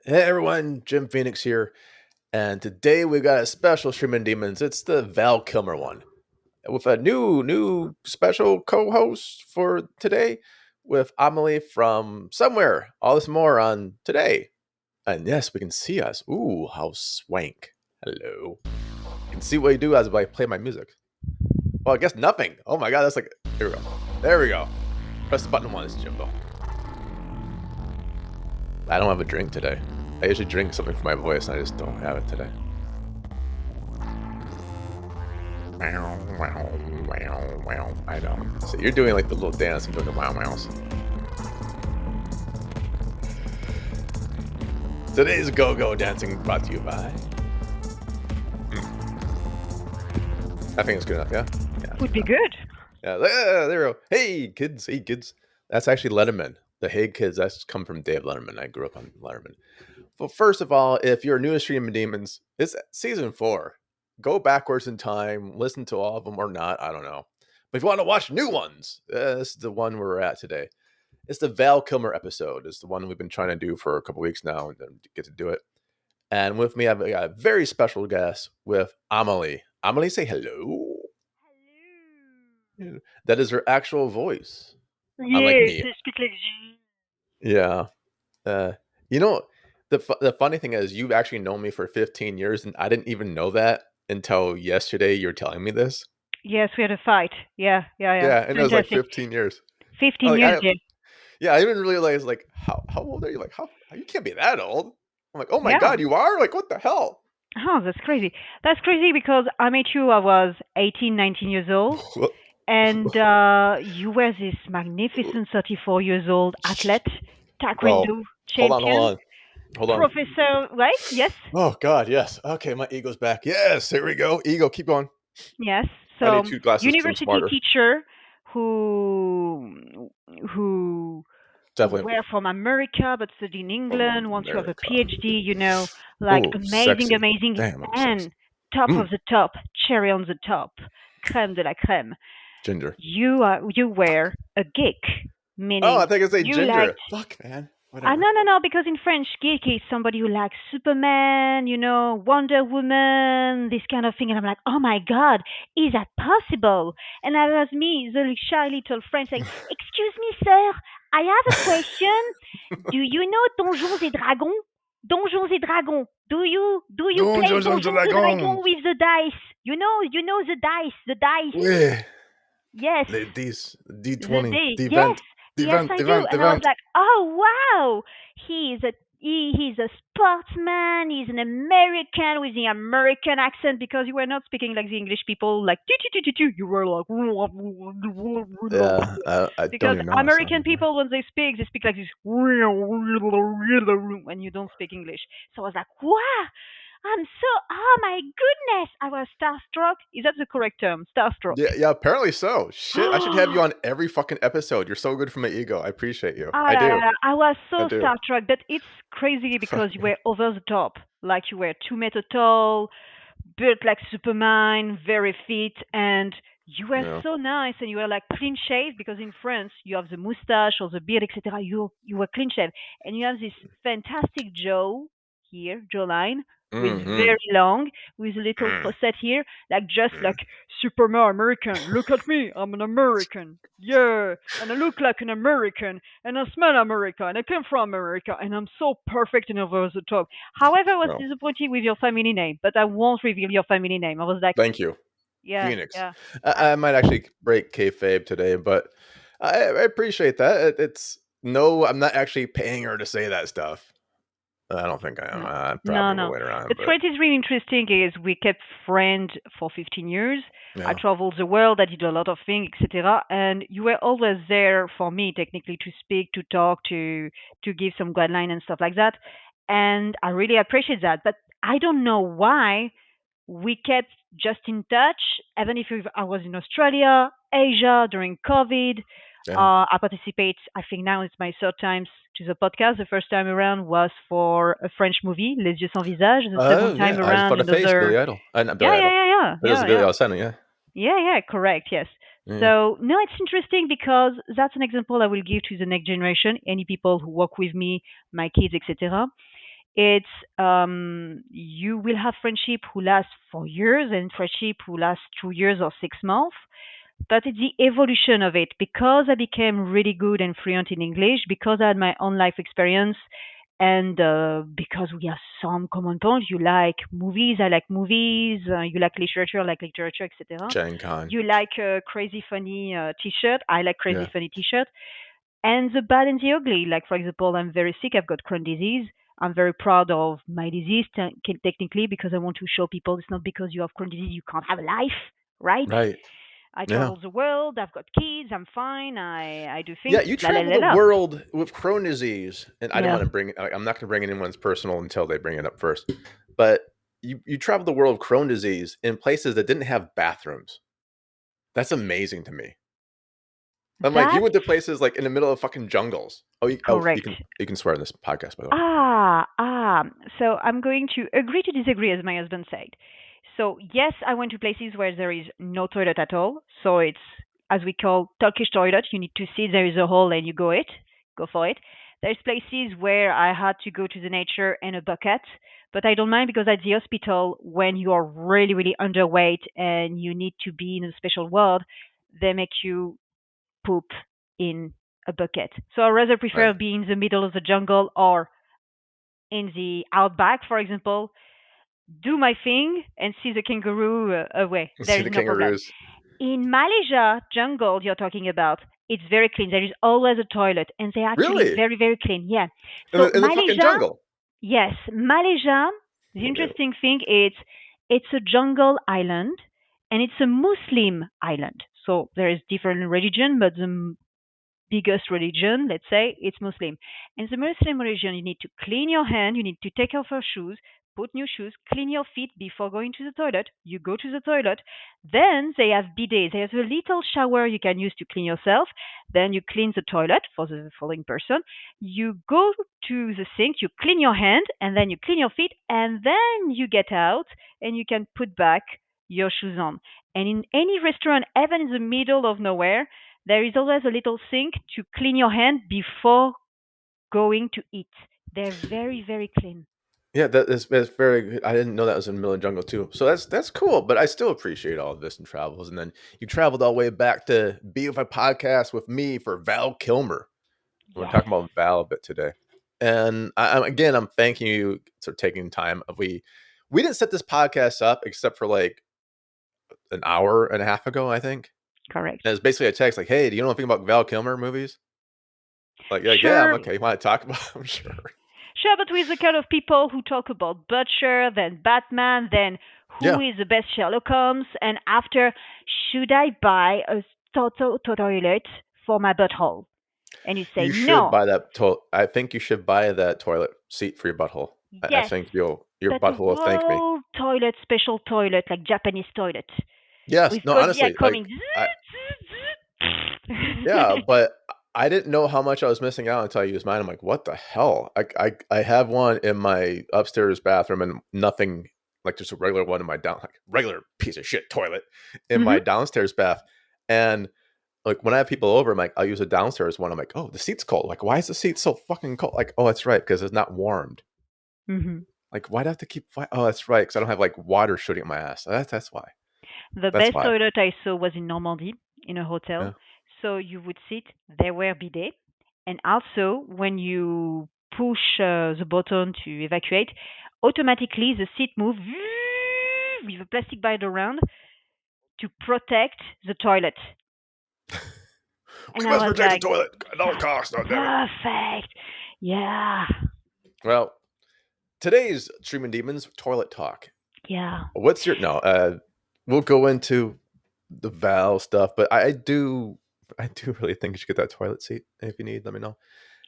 Hey everyone, Jim Phoenix here, and today we got a special streaming demons. It's the Val Kilmer one with a new special co-host for today with Amelie from somewhere. All this more on today. And yes, we can see us. Ooh, how swank. Hello. You can see what you do as I play my music. Well, I guess nothing. Oh my god, that's like here we go. There we go. Press the button once, Jimbo. I don't have a drink today. I usually drink something for my voice, and I just don't have it today. I know. So you're doing like the little dance. I'm doing the wow wows. Today's go-go dancing brought to you by. I think it's good enough. Yeah. Yeah. Would be good. Yeah. There we go. Hey kids. Hey kids. That's actually Letterman. The Hey Kids. That's come from Dave Letterman. I grew up on Letterman. Well, first of all, if you're new to Streaming Demons, it's season 4. Go backwards in time, listen to all of them or not. I don't know. But if you want to watch new ones, this is the one where we're at today. It's the Val Kilmer episode. It's the one we've been trying to do for a couple weeks now and then get to do it. And with me, I've got a very special guest with Amelie. Amelie, say hello. That is her actual voice, unlike Yes, me. I speak like this. Yeah. Uh, you know, the funny thing is, you've actually known me for 15 years, and I didn't even know that until yesterday. You're telling me this. Yes, we had a fight. Yeah. Yeah, and it was like Fantastic. 15 years. 15 Like years, yeah. yeah, I didn't realize like how old are you? Like how you can't be that old. I'm like, oh my Yeah. god, you are like what the hell? Oh, that's crazy. That's crazy because I met you, I was 18, 19 years old. And you were this magnificent 34 years old athlete, Well, taekwondo hold on, hold champion, on, hold on. professor, right? Yes. Oh god, yes. Okay, my ego's back. Yes, here we go. Ego, keep going. Yes. I need So, two glasses because I'm university smarter. teacher who who Definitely. were from America but studied in From England, want to have a America. PhD, like Oh, amazing, sexy. amazing, Damn, I'm sexy. and top Mm, of the top, cherry on the top, crème de la crème. ginger. You were a geek, Oh, I meaning think I say you ginger. liked. Fuck, man. No, Whatever. no, no, because in French, geek is somebody who likes Superman, Wonder Woman, this kind of thing. And I'm like, oh my God, is that possible? And that was me, the shy little French, saying, excuse me, sir, I have a question. Do you know Donjons et Dragons? Donjons et Dragons. Do you play Donjons and Donjons et Dragons. Dragons with the dice? You know the dice. Oui. Yes, Les 10, the D20, day. the Yes, event, the yes, event, I the do. event, the And I was event. like, oh wow, he's a sportsman. He's an American with the American accent because you were not speaking like the English people, like you were like Yeah, I don't because even know how to sound American anymore. people when they speak like this when you don't speak English. So I was like, wow, oh my goodness, I was starstruck. Is that the correct term? Starstruck. Yeah, yeah, apparently so. Shit, I should have you on every fucking episode. You're so good for my ego. I appreciate you. Ah, I la, la, do. la. I was I so do. Star Trek, but it's crazy because Fuck you yeah. were over the top. Like you were 2 meter tall, built like Superman, very fit, and you were No. so nice, and you were like clean shaved because in France you have the mustache or the beard, etc. You were clean shaved, and you have this fantastic jaw here, jawline, with Mm-hmm. very long, with a little facet here, like just like Superman American. Look at me, I'm an American. Yeah, and I look like an American, and I smell America, and I come from America, and I'm so perfect and over the top. However, I was Well, disappointed with your family name, but I won't reveal your family name. I was like, thank you, yeah, Phoenix. yeah. I, I might actually break kayfabe today, but I appreciate that. It's no, I'm not actually paying her to say that stuff. I don't think I am. no, no, Probably will no. later on, But but what is really interesting is we kept friends for 15 years. I yeah. traveled the world. I did a lot of things, etc. And you were always there for me, technically, to speak, to talk, to give some guideline and stuff like that. And I really appreciate that. But I don't know why we kept just in touch, even if I was in Australia, Asia during COVID. Yeah. I participate, I think now it's my third time to the podcast. The first time around was for a French movie, Les Yeux sans visage. The Oh second yeah, time Eyes for around, the Face, another. Billy Idol. Not Yeah, Billy yeah, Idol. yeah, yeah, It was yeah, Billy yeah. Idol. Yeah. Yeah, yeah, correct, yes. Yeah. So, no, it's interesting because that's an example I will give to the next generation, any people who work with me, my kids, etc. It's you will have friendship who lasts for years and friendship who lasts 2 years or 6 months. But it's the evolution of it because I became really good and fluent in English, because I had my own life experience, and because we have some common points. You like movies, I like movies. You like literature, I like literature, etc. Gen Con. You like crazy funny T-shirt, I like crazy Yeah. funny T-shirt. And the bad and the ugly. Like, for example, I'm very sick. I've got Crohn disease. I'm very proud of my disease, technically, because I want to show people it's not because you have Crohn disease you can't have a life, right? Right. I Yeah. travel the world. I've got kids. I'm fine. I do Yeah, things. you La la travel la the la. world with Crohn disease, and I don't Yeah, want to bring. I'm not going to bring anyone's personal until they bring it up first. But you travel the world with Crohn disease in places that didn't have bathrooms. That's amazing to me. I'm like, you that's went to places like in the middle of fucking jungles. Oh, correct. you can swear in this podcast, by the way. Ah. So I'm going to agree to disagree, as my husband said. So yes, I went to places where there is no toilet at all. So it's, as we call, Turkish toilet. You need to see there is a hole and you go for it. There's places where I had to go to the nature and a bucket, but I don't mind because at the hospital, when you are really, really underweight and you need to be in a special ward, they make you poop in a bucket. So I rather prefer Right. being in the middle of the jungle or in the outback, for example, do my thing and see the kangaroo away. There See is the no problem. kangaroos. In Malaysia jungle you're talking about, it's very clean. There is always a toilet, and they're actually Really? very, very clean. Yeah. In So the fucking Malaysia, jungle. yes, Malaysia. The Okay. interesting thing is it's a jungle island, and it's a Muslim island. So there is different religion, but the biggest religion, let's say, it's Muslim. In the Muslim religion, you need to clean your hand, you need to take off your shoes, put new shoes, clean your feet before going to the toilet. You go to the toilet. Then they have bidets. There's a little shower you can use to clean yourself. Then you clean the toilet for the following person. You go to the sink, you clean your hand, and then you clean your feet, and then you get out and you can put back your shoes on. And in any restaurant, even in the middle of nowhere, there is always a little sink to clean your hand before going to eat. They're very, very clean. Yeah, that's very good. I didn't know that was in the middle of the jungle too. So that's cool, but I still appreciate all of this and travels. And then you traveled all the way back to be with a podcast with me for Val Kilmer. We're Yes. talking about Val a bit today. And again, I'm thanking you for taking time. We didn't set this podcast up except for like an hour and a half ago, I think. Correct. And it's basically a text like, "Hey, do you know anything about Val Kilmer movies?" Like, yeah, I'm Sure, okay. You want to talk about? I'm sure. sure, but with the kind of people who talk about Butcher, then Batman, then who Yeah, is the best Sherlock Holmes, and after, should I buy a toilet for my butthole? And you say you should no. buy that. I think you should buy that toilet seat for your butthole. I Yes, think your but a butthole will thank me. whole toilet, special toilet, like Japanese toilet, Yes. with No, Kodiak honestly, coming. I yeah, but I didn't know how much I was missing out until I used mine. I'm like, what the hell? I have one in my upstairs bathroom and nothing, like just a regular one in my like regular piece of shit toilet in my Hmm. downstairs bath. And like when I have people over, I'm like, I'll use a downstairs one. I'm like, oh, the seat's cold. Like, why is the seat so fucking cold? Like, oh, that's right, because it's not warmed. Hmm. Like, why do I have to keep? Oh, that's right, because I don't have like water shooting at my ass. That's why. The That's best why. toilet I saw was in Normandy in a hotel. Yeah. So you would sit, there were bidets, and also when you push the button to evacuate, automatically the seat moves with a plastic band around to protect the toilet. We And I must was protect the like, toilet at all that's costs. Oh, damn it. perfect. Yeah. Well, today's Streaming Demons toilet talk. Yeah. What's your no? We'll go into the Val stuff, but I do really think you should get that toilet seat. If you need, let me know.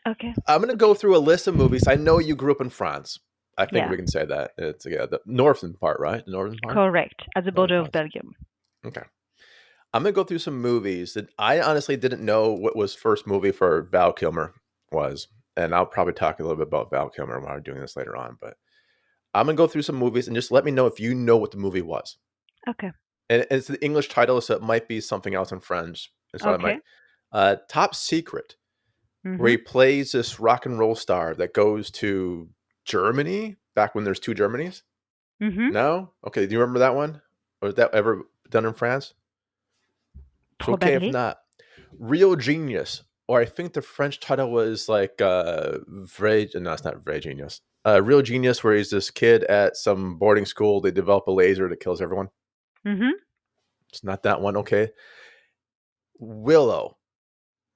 Okay. I'm gonna go through a list of movies. I know you grew up in France. I think Yeah. we can say that. It's the northern part, right? The northern part, Correct. At the northern border of France. Belgium. Okay. I'm gonna go through some movies that I honestly didn't know what was first movie for Val Kilmer was, and I'll probably talk a little bit about Val Kilmer while I'm doing this later on. But I'm gonna go through some movies and just let me know if you know what the movie was. Okay. And it's the English title, so it might be something else in French. And so I might Okay. Top Secret, where Mhm. he plays this rock and roll star that goes to Germany, back when there's two Germanys. Mm-hmm. No? Okay, do you remember that one? Or was that ever done in France? It's okay if Probably. not. Real Genius, or I think the French title was like Vrai. No, it's not Vrai Genius. Real Genius, where he's this kid at some boarding school. They develop a laser that kills everyone. Mm-hmm. It's not that one. Okay. Willow,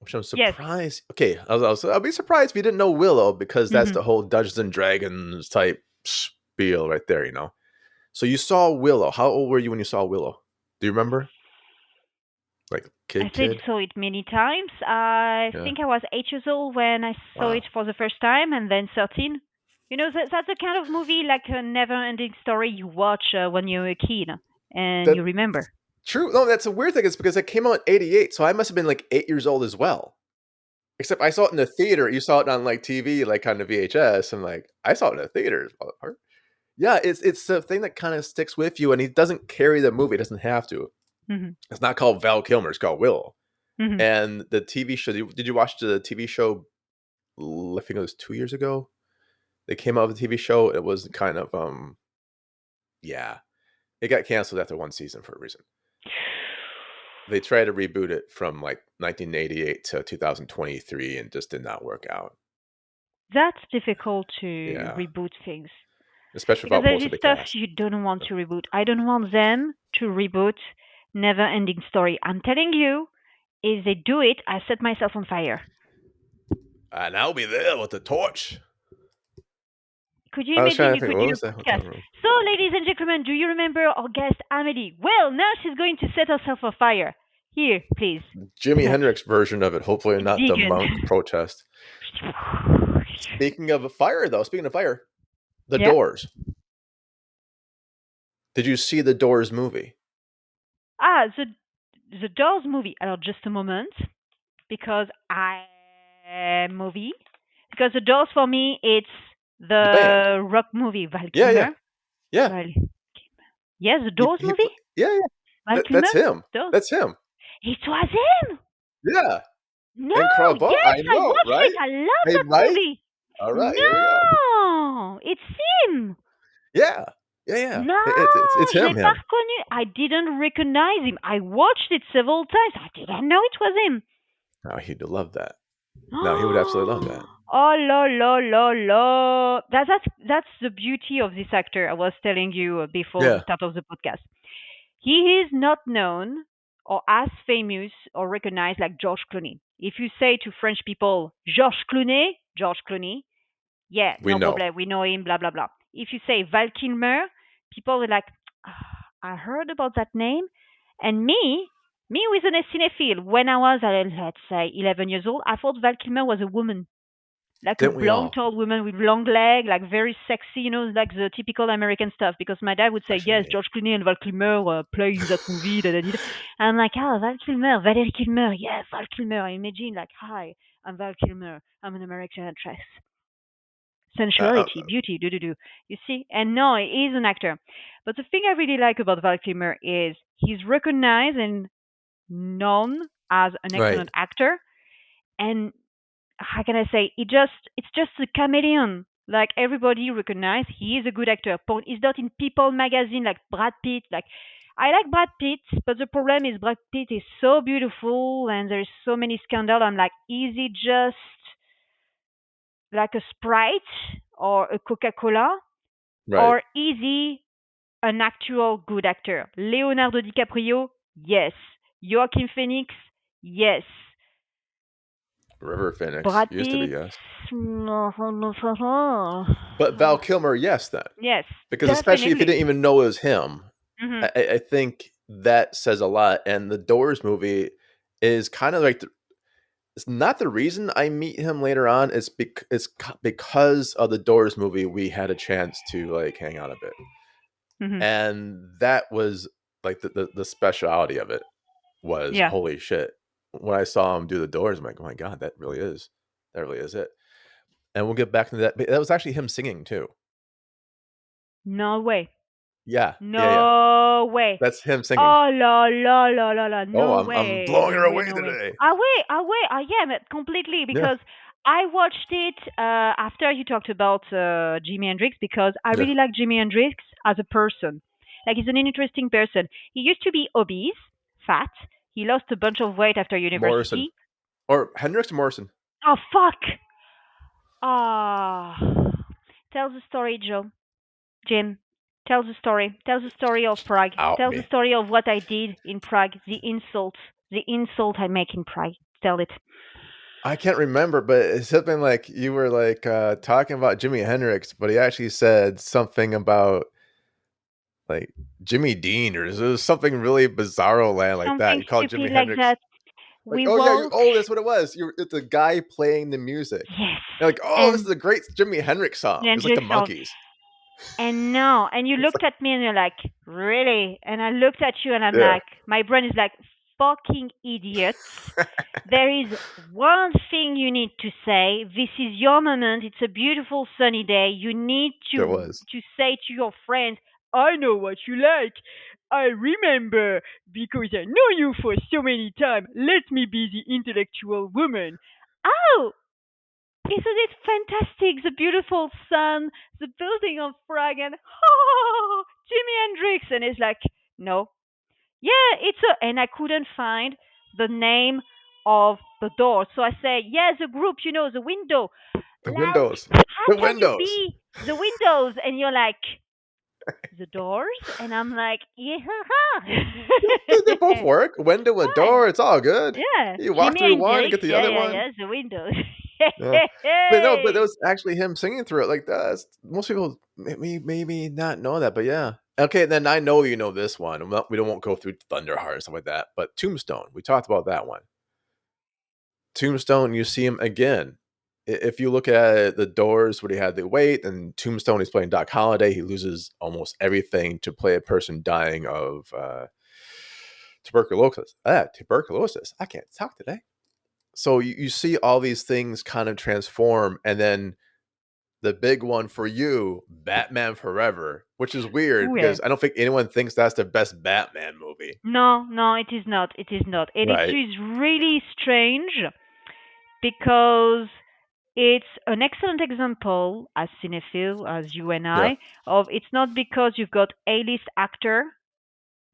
which I'm Yes. surprised. Okay, I'll be surprised if you didn't know Willow because that's Mm-hmm. the whole Dungeons and Dragons type spiel right there. You know. So you saw Willow. How old were you when you saw Willow? Do you remember? Like I kid, said kid. saw it many times. I Yeah. think I was 8 years old when I saw it Wow. for the first time, and then 13. You know, that's the kind of movie like a never-ending story you watch when you're a kid and That you remember. true. No, that's a weird thing. It's because it came out in '88, so I must have been like 8 years old as well. Except I saw it in the theater. You saw it on like TV, like on the VHS. And like I saw it in the theaters. Motherfucker. Yeah, it's the thing that kind of sticks with you, and he doesn't carry the movie. It doesn't have to. Hmm. It's not called Val Kilmer. It's called Willow. Hmm. And the TV show. Did you watch the TV show? I think it was 2 years ago. They came out with a TV show. It was kind of yeah. It got canceled after one season for a reason. They tried to reboot it from like 1988 to 2023 and just did not work out. That's difficult to Yeah, reboot things especially because without there's most of this the stuff cast. you don't want to reboot. I don't want them to reboot never-ending story. I'm telling you, if they do it, I set myself on fire. And I'll be there with the torch. Could you I was imagine trying to you think, could what do was a that hotel podcast? room? So, ladies and gentlemen, do you remember our guest Amelie? Well, now she's going to set herself on fire. Here, please. Jimi Hendrix version of it. Hopefully not the Vegan. monk protest. Speaking of fire, though, speaking of fire, The Yeah. Doors. Did you see the Doors movie? Ah, the Doors movie. Just a moment, because I movie because the Doors for me it's The band. the rock movie Val Yeah, Kilmer. yeah, yeah. Val. Yes, the Doors movie. Yeah, yeah. Val That's Kilmer. him. Doors. That's him. It was him. Yeah. No, And Cravat. yes, I I know, watched it. right? I love Hey, that right? movie. All right, here we go. No, it's him. Yeah. Yeah, yeah. No, It's je l'ai him, pas him. reconnu. I didn't recognize him. I watched it several times. I didn't know it was him. Oh, he'd love that. No, he would absolutely love that. Oh la la la la! That's the beauty of this actor. I was telling you before the Yeah. start of the podcast. He is not known or as famous or recognized like George Clooney. If you say to French people George Clooney, yeah, We no know. problem, we know him, blah blah blah. If you say Val Kilmer, people are like, "Ah, I heard about that name, and me with an cinephile, when I was let's say 11 years old, I thought Val Kilmer was a woman, like a Didn't we blonde, all? tall woman with long leg, like very sexy, like the typical American stuff. Because my dad would say, yes, Actually, George Clooney and Val Kilmer play in that movie. Da, da, da. And I'm like, oh, Val Kilmer, Valerie Kilmer, yes, Val Kilmer. I imagine like, hi, I'm Val Kilmer. I'm an American actress. uh, Sensuality, beauty, do do do. You see? And no, he's an actor. But the thing I really like about Val Kilmer is he's recognized and known as an right, excellent actor. And how can I say? It's just a chameleon. Like everybody recognize he is a good actor. He's not in People magazine like Brad Pitt. Like I like Brad Pitt, but the problem is Brad Pitt is so beautiful and there's so many scandal. I'm like, is he just like a Sprite or a Coca Cola, right. or is he an actual good actor? Leonardo DiCaprio, yes. Joaquin Phoenix, yes. River Phoenix Brad used to be Pitt, yes, but Val yes, Kilmer, yes, then because especially if you definitely. didn't even know it was him, Hmm. I think that says a lot. And the Doors movie is kind of like it's not the reason I meet him later on. Because of the Doors movie, we had a chance to like hang out a bit, Hmm. and that was like the speciality of it was Yeah. holy shit. When I saw him do the Doors, I'm like, oh my god, that really is it. And we'll get back to that. But that was actually him singing too. No way. Yeah, yeah, yeah. No way. That's him singing. Oh la la la la la. Oh, No I'm way. blowing No her way. away No way. today. Ah wait. Ah wait. I am completely Yeah, because I watched it after you talked about Jimi Hendrix because I Yeah, really like Jimi Hendrix as a person. Like he's an interesting person. He used to be obese, fat. He lost a bunch of weight after Morrison university. or Hendrix or Morrison. Oh fuck! Ah, tell the story, Joe. Jim, tell the story. Tell the story of Prague. Out Tell the me. story of what I did in Prague. The insult I make in Prague. Tell it. I can't remember, but it's something like you were like talking about Jimi Hendrix, but he actually said something about like Jimmy Dean or it was something really bizarro land like that. Something You called stupid Jimi like Hendrix that. like, We oh yeah, walk. oh that's what it was. It's the guy playing the music. Yes, You're like, oh, this is and a great Jimi Hendrix song. It's like the Hendrix song. Monkeys. And no, and you It's looked like, at me and you're like, really? And I looked at you and I'm yeah. like, my brain is like, fucking idiots. There is one thing you need to say. This is your moment. It's a beautiful sunny day. You need There was. to say to your friends, I know what you like. I remember because I know you for so many time. Let me be the intellectual woman. Oh, isn't it fantastic? The beautiful sun, the building of Prague, and oh, Jimi Hendrix. And it's like, no, yeah, it's a, and I couldn't find the name of the door. So I say, yeah, the group, the window. The Like, windows. how The can you windows. be the windows? And you're like, the doors? And I'm like, yeah, They both work. Window, a fine. door, it's all good. Yeah, You walk Jimi through one and Hendrix. get the Yeah, other yeah, one. yeah, the windows. Yeah. But no, but that Hey. was actually him singing through it like that. Most people maybe not know that, but yeah. Okay, then I know you know this one. We don't won't go through Thunderheart and stuff like that, but Tombstone. We talked about that one. Tombstone, you see him again. If you look at the Doors, where he had the weight, and Tombstone, he's playing Doc Holliday. He loses almost everything to play a person dying of tuberculosis. Tuberculosis. I can't talk today. So you see all these things kind of transform, and then the big one for you, Batman Forever, which is weird Ooh, yeah. because I don't think anyone thinks that's the best Batman movie. No, no, it is not. It is not. And it Right. is really strange because it's an excellent example, as cinephile, as you and Yeah. I, of it's not because you've got A-list actor,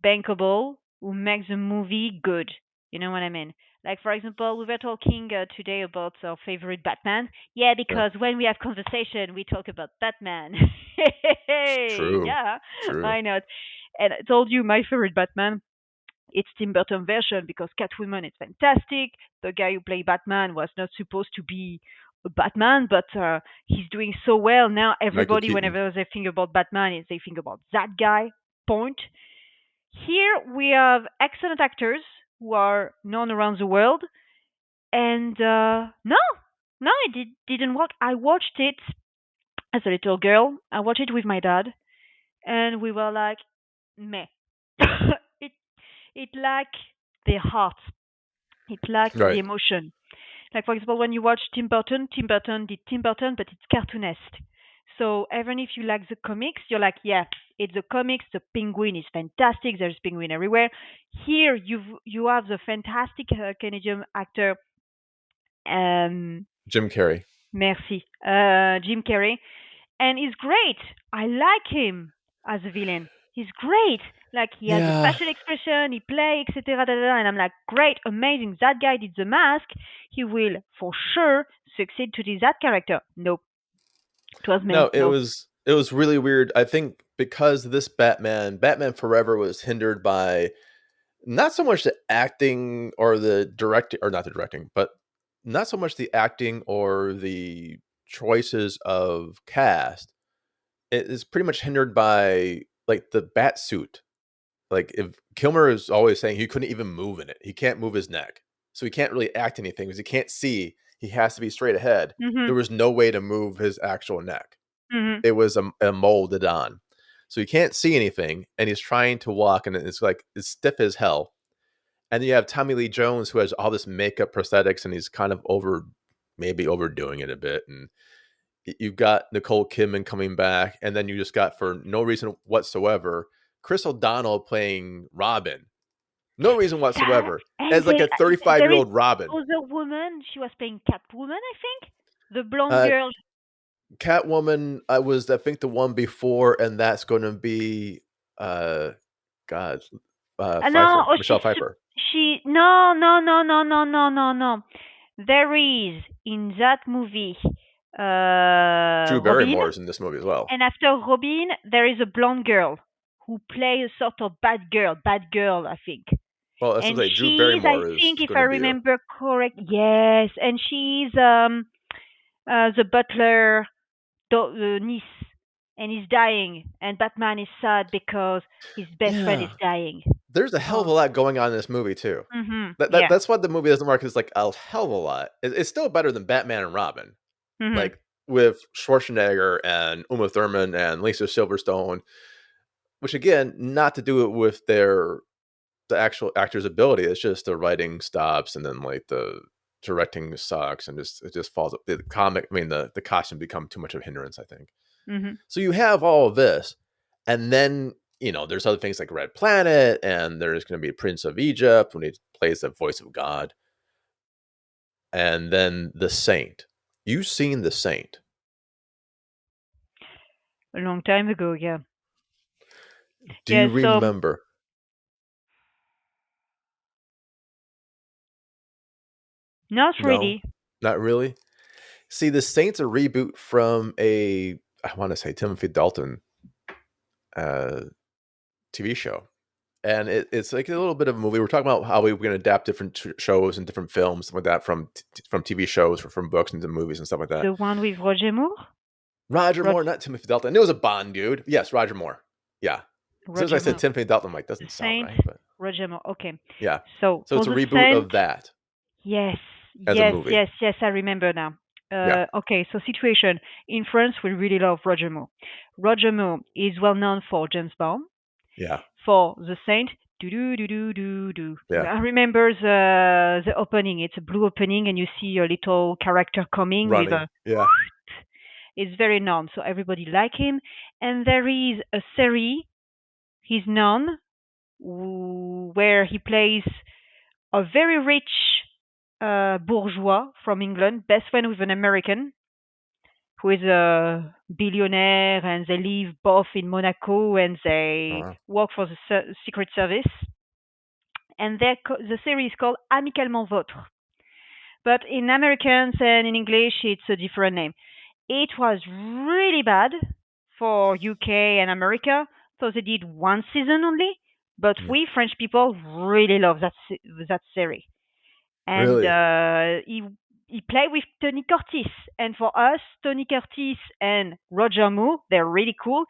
bankable, who makes a movie good. You know what I mean? Like, for example, we were talking today about our favorite Batman. Yeah, Yeah. because when we have conversation, we talk about Batman. Hey, True. yeah, True. why not? And I told you my favorite Batman, it's Tim Burton version because Catwoman is fantastic. The guy who played Batman was not supposed to be a Batman, but he's doing so well now. Michael Everybody, Keaton. whenever they think about Batman, they think about that guy. Point. Here we have excellent actors who are known around the world, and no, no, didn't work. I watched it as a little girl. I watched it with my dad, and we were like, meh. it it lacked the heart. It lacked the Right. emotion. Like for example, when you watch Tim Burton did Tim Burton, but it's cartoonesque. So even if you like the comics, you're like, yeah, it's the comics. The penguin is fantastic. There's penguin everywhere. Here you have the fantastic Canadian actor, um, Jim Carrey. merci, Jim Carrey, and he's great. I like him as a villain. He's great. Like he has a Yeah. facial expression, he play, etc. And I'm like, great, amazing. That guy did the mask. He will for sure succeed to do that character. Nope, it was No, me. No. it was really weird. I think because this Batman Forever was hindered by not so much the acting or the directing, or not the directing, but not so much the acting or the choices of cast. It is pretty much hindered by like the Batsuit. Like if Kilmer is always saying he couldn't even move in it. He can't move his neck. So he can't really act anything because he can't see. He has to be straight ahead. There Mhm. was no way to move his actual neck. Mhm. It was a molded on. So he can't see anything and he's trying to walk and it's like it's stiff as hell. And then you have Tommy Lee Jones who has all this makeup prosthetics and he's kind of maybe overdoing it a bit. And you've got Nicole Kidman coming back, and then you just got for no reason whatsoever Chris O'Donnell playing Robin. No reason That, whatsoever. and As like a there is 35-year-old Robin. other woman. She was playing Catwoman, I think. The blonde Uh, girl. Catwoman, I was I think the one before, and that's gonna be, uh, God, No, Pfeiffer, oh, Michelle Pfeiffer. no, no, no, no, no, no, no, no. There is in that movie Drew Robin, Barrymore's in this movie as well. and after Robin, there is a blonde girl who plays a sort of bad girl, I think. Well, that's what And I say, Drew she's, I Barrymore is think, if I gonna be a remember correct, yes, and she's the butler niece, and he's dying, and Batman is sad because his best friend is Yeah. dying. There's a hell of Oh, a lot going on in this movie too. yeah. That's why the movie doesn't work. It's like a hell of a lot. It's still better than Batman and Robin, Mhm. like with Schwarzenegger and Uma Thurman and Lisa Silverstone. Which again, not to do it with the actual actor's ability. It's just the writing stops, and then like the directing sucks, and just it just falls. The comic, I mean, the costume become too much of a hindrance, I think. Mhm. So you have all of this, and then there's other things like Red Planet, and there's going to be Prince of Egypt when he plays the voice of God, and then the Saint. You've seen the Saint? A long time ago, yeah. Do Yeah, you so remember? not No, really. not really. See, the Saint's a reboot from a I want to say Timothy Dalton uh, TV show. And it's like a little bit of a movie. We're talking about how we were going to adapt different shows and different films, stuff like that, from TV shows or from books into movies and stuff like that. The one with Roger Moore? Roger Rog- Moore, not Timothy Dalton. It was a Bond dude. Yes, Roger Moore. Yeah. As soon as I Roger said Moore. Timothy Dalton, I'm like, The doesn't sound Saint, right, but Roger Moore. Okay. yeah. So So for it's a the reboot Saint, of that yes, as a yes, movie. yes, yes, I remember now. Yeah. Okay, so situation. In France, we really love Roger Moore. Roger Moore is well known for James Bond, Yeah. for The Saint. Do do do do do do. Yeah. I remember the opening. It's a blue opening, and you see a little character coming with Running. a. Yeah. It's very known, so everybody like him. And there is a series. He's known where he plays a very rich bourgeois from England, best friend with an American who is a billionaire, and they live both in Monaco, and they Uh-huh. work for the Secret Service. And the series is called Amicalement Vôtre. But in Americans and in English, it's a different name. It was really bad for UK and America, so they did one season only. But Yeah. we French people really love that series, and Really? he played with Tony Curtis. And for us, Tony Curtis and Roger Moore, they're really cool.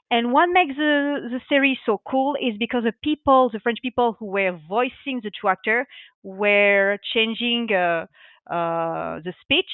And what makes the series so cool is because the French people who were voicing the two actors, were changing the speech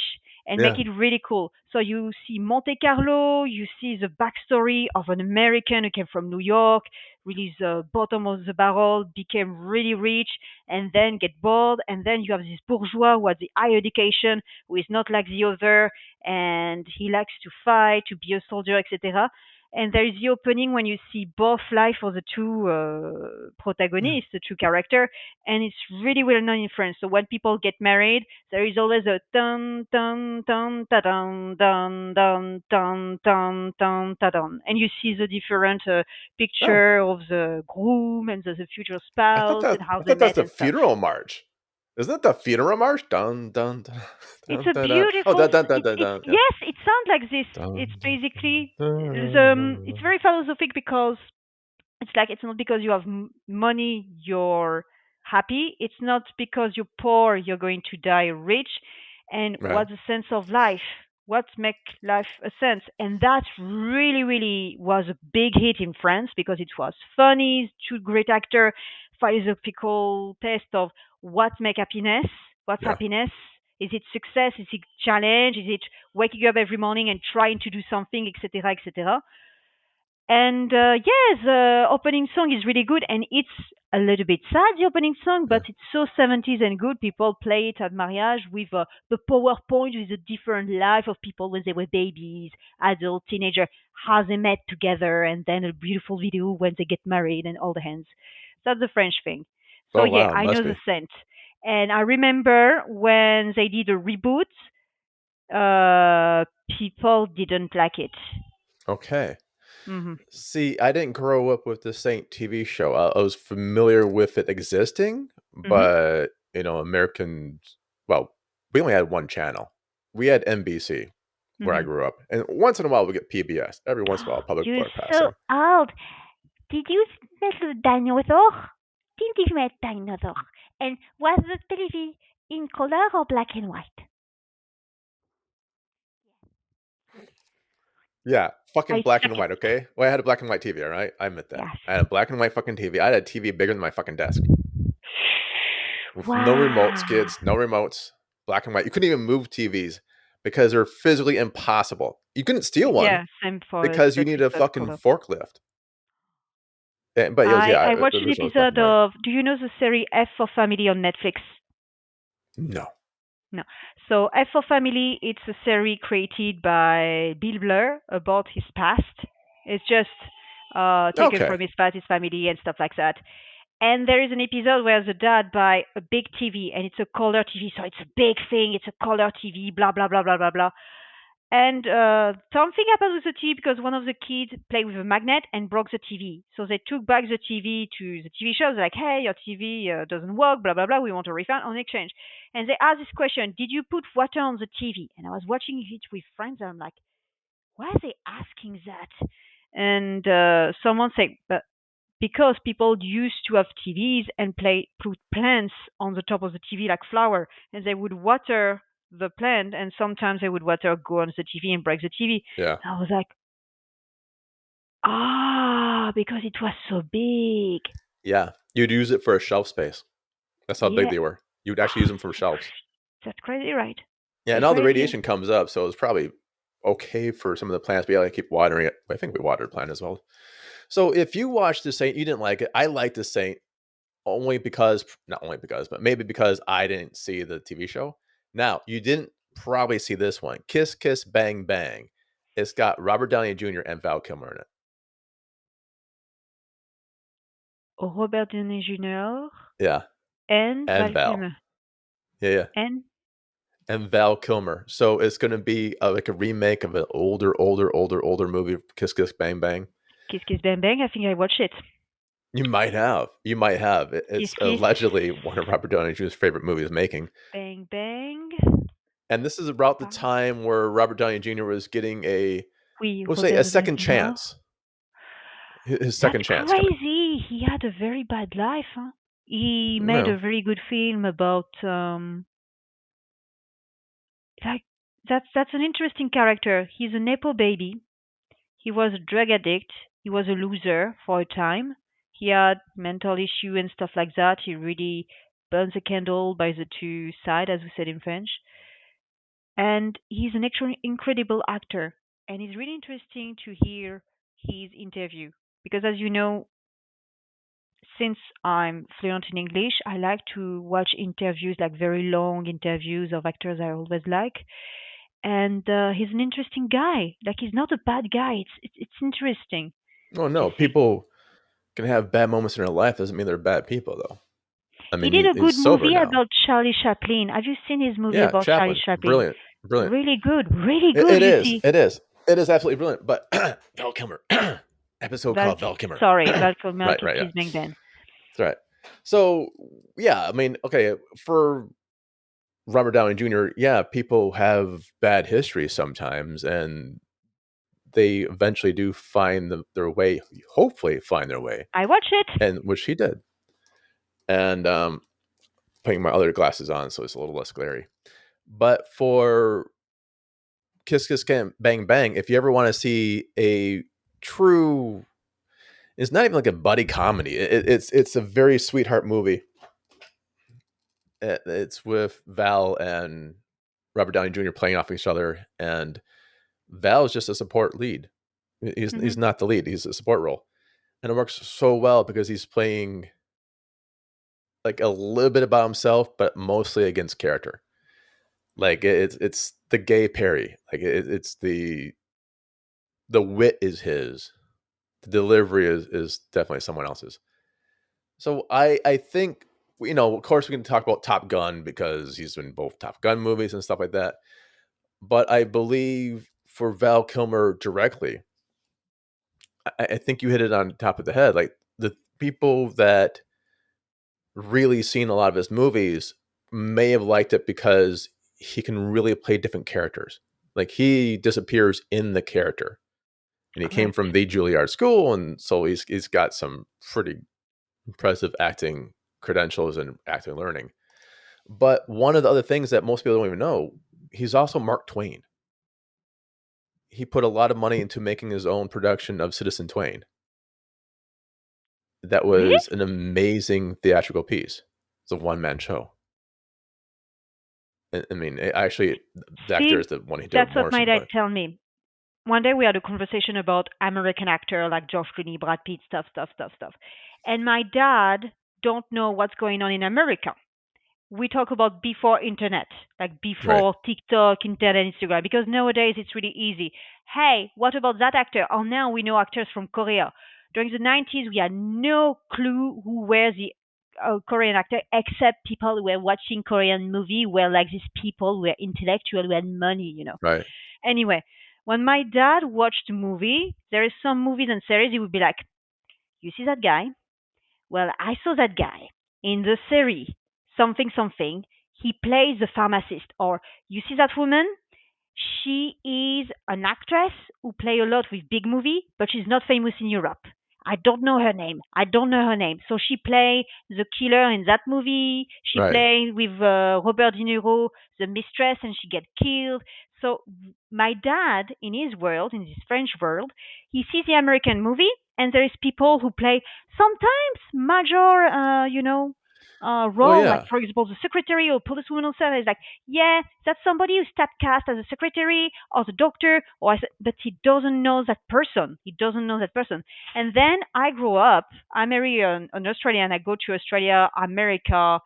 and make Yeah. it really cool. So you see Monte Carlo, you see the backstory of an American who came from New York, really the bottom of the barrel, became really rich, and then get bored, and then you have this bourgeois who has the high education, who is not like the other, and he likes to fight, to be a soldier, etc. And there is the opening when you see both life for the two Yeah. protagonists, the two characters, and it's really well known in France. So when people get married, there is always a dun dun dun da dun dun dun dun dun dun da dun, and you see the different Oh, picture of the groom and the future spouse and how I they thought that's met the and stuff. funeral march. Isn't that the funeral march? Dun dun dun It's dun a dun. Dun. Oh, beautiful. dun dun dun dun It's dun. Yeah. yes, it sounds like this. It's Dun, dun, basically it's dun. very philosophic because it's like it's not because you have money you're happy. It's not because you're poor you're going to die rich. And Right. what's the sense of life? What make life a sense? And that really was a big hit in France because it was funny, two great actor, philosophical test of what make happiness. What's Yeah. happiness? Is it success? Is it challenge? Is it waking up every morning and trying to do something, etc., etc.? And yes, the opening song is really good, and it's a little bit sad, the opening song, but Yeah. it's so 70s and good. People play it at marriage with the PowerPoint with a different life of people when they were babies, adult, teenager, how they met together, and then a beautiful video when they get married and all the hands. That's the French thing. So Oh yeah, wow, I must know the be. scent. And I remember when they did a reboot, people didn't like it. Okay. Hmm. See, I didn't grow up with the Saint TV show. I was familiar with it existing, Hmm. but Americans. Well, we only had one channel. We had NBC where I Hmm. grew up, and once in a while we get PBS. Every once in a while, public You're so broadcasting. old. Did you met the dinosaur? Didn't you met dinosaur? And was the TV in color or black and white? Yeah, fucking I black suck and it. white. Okay, well, I had a black and white TV. All right, I admit that. Yes. I had a black and white fucking TV. I had a TV bigger than my fucking desk with no remotes, Wow. kids. No remotes. Black and white. You couldn't even move TVs because they're physically impossible. You couldn't steal one Yeah, same for us, because you but need it a was fucking color. forklift. But it was I yeah, I it watched an was always black episode and white. of. Do you know the series F for Family on Netflix? No. No. So F for Family, it's a series created by Bill Blur about his past. It's just taken Okay. from his past, his family, and stuff like that. And there is an episode where the dad buy a big TV, and it's a color TV, so it's a big thing. It's a color TV, blah blah blah blah blah blah. And something happened with the TV because one of the kids played with a magnet and broke the TV. So they took back the TV to the TV show. They're like, "Hey, your TV doesn't work, blah blah blah. We want a refund on exchange." And they asked this question: Did you put water on the TV? And I was watching it with friends, and I'm like, "Why are they asking that?" And someone said, "But because people used to have TVs and put plants on the top of the TV like flower, and they would water the plant, and sometimes they would water go on the TV and break the TV." Yeah. And I was like, because it was so big. Yeah. You'd use it for a shelf space. That's how big Yeah, they were. You would actually use them for shelves. that's crazy, right? Yeah, So and all the crazy. radiation comes up, so it's probably okay for some of the plants. But yeah, I keep watering it. I think we watered the plant as well. So if you watched The Saint, you didn't like it. I liked The Saint only because, not only because, but maybe because I didn't see the TV show. Now, you didn't probably see this one, Kiss Kiss Bang Bang. It's got Robert Downey Jr. and Val Kilmer in it. Robert Downey Jr. Yeah, and and Val Val. Kilmer. Yeah, yeah, And and Val Kilmer. So it's going to be like a remake of an older movie, Kiss Kiss Bang Bang. Kiss Kiss Bang Bang, I think I watched it. You might have. You might have. Kiss It's Kiss allegedly one of Robert Downey Jr.'s favorite movies making. Bang Bang. And this is about the Bang. time where Robert Downey Jr. was getting Oui, we'll say Robert a Downey second Jr. chance. His That's second chance coming. crazy. He had a very bad life. Huh? He made a No. very good film about like that's an interesting character. He's a nepo baby. He was a drug addict. He was a loser for a time. He had mental issue and stuff like that. He really burns a candle by the two sides, as we said in French. And he's an incredible actor. And it's really interesting to hear his interview because, as you know, since I'm fluent in English, I like to watch interviews, like very long interviews of actors I always like. And he's an interesting guy. Like he's not a bad guy. It's interesting Oh to no. see. People can have bad moments in their life. Doesn't mean they're bad people though. I He mean, did a he's good sober movie now. about Charlie Chaplin. Have you seen his movie Yeah, about Charlie Chaplin, Chaplin? brilliant, brilliant. Really good, really It, good. it You is, see, it is, it is absolutely brilliant. But Val Kilmer, episode Val, called Val Kilmer. sorry, Val Kilmer, Right, Kiss right, yeah, Kiss Bang Bang. that's right. So yeah, I mean, okay, for Robert Downey Jr., yeah, people have bad history sometimes, and they eventually do find their way, hopefully find their way, I watch it. and which he did. And putting my other glasses on, so it's a little less glary. But for Kiss Kiss Bang Bang, if you ever want to see a true, it's not even like a buddy comedy. It's a very sweetheart movie. It's with Val and Robert Downey Jr. playing off each other, and Val is just a support lead. Hmm. He's not the lead. He's a support role, and it works so well because he's playing like a little bit about himself, but mostly against character. Like it's the gay Perry. Like it's the wit is his. The delivery is definitely someone else's. So I think of course, we can talk about Top Gun because he's in both Top Gun movies and stuff like that. But I believe for Val Kilmer directly, I think you hit it on top of the head. Like the people that really seen a lot of his movies may have liked it because he can really play different characters. Like he disappears in the character, and he came Correct. from the Juilliard School, and so he's got some pretty impressive acting credentials and acting learning. But one of the other things that most people don't even know, he's also Mark Twain. He put a lot of money into making his own production of Citizen Twain. That Really? was an amazing theatrical piece. It's a one man show. I mean, actually, the actor See, is the one who did that's what my Morrison, dad but tell me. One day we had a conversation about American actor like George Clooney, Brad Pitt, stuff. And my dad don't know what's going on in America. We talk about before internet, like right, before TikTok, internet, Instagram, because nowadays it's really easy. Hey, what about that actor? Oh, now we know actors from Korea. During the 90s, we had no clue who were the Korean actor, except people who were watching Korean movie were like these people who were intellectual, who had money. right. Anyway, when my dad watched a movie, there is some movies and series, he would be like, you see that guy? Well, I saw that guy in the series, something, something. He plays the pharmacist. Or, you see that woman? She is an actress who play a lot with big movie, but she's not famous in Europe. I don't know her name. I don't know her name. So she play the killer in that movie. She Right. play with Robert De Niro, the mistress, and she get killed. So my dad, in his world, in his French world, he sees the American movie, and there is people who play sometimes major, Well, role, like yeah. for example, the secretary or policewoman or something. Is like, yeah, that's somebody who's typecast as a secretary or the doctor, but he doesn't know that person. He doesn't know that person. And then I grow up. I marry an Australian. I go to Australia, America,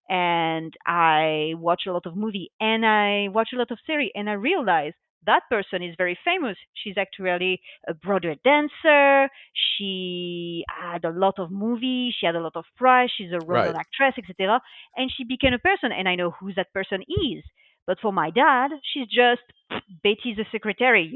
and I watch a lot of movie and I watch a lot of series, and I realize that person is very famous. She's actually a Broadway dancer. She had a lot of movies. She had a lot of prize. She's a well-known Right. actress, etc. And she became a person, and I know who that person is. But for my dad, she's just Betty the secretary.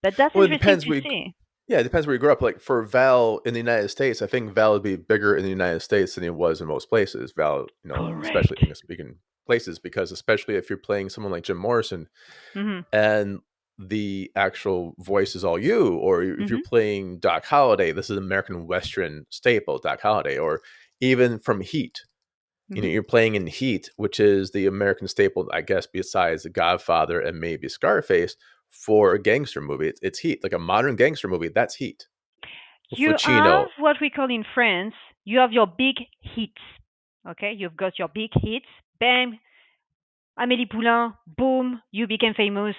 But that's Well, it interesting depends. to see. Yeah, it depends where you grew up. Like for Val in the United States, I think Val would be bigger in the United States than he was in most places. Val, especially Correct. English speaking places, because especially if you're playing someone like Jim Morrison Mhm. and the actual voice is all you, or if you're Mhm. playing Doc Holliday, this is an American Western staple, Doc Holliday, or even from Heat. Mhm. You're playing in Heat, which is the American staple, I guess, besides The Godfather and maybe Scarface for a gangster movie. It's Heat, like a modern gangster movie. That's Heat. With You have Pacino, what we call in France, you have your big hits. Okay, you've got your big hits. Bam, Amélie Poulain, boom, you became famous.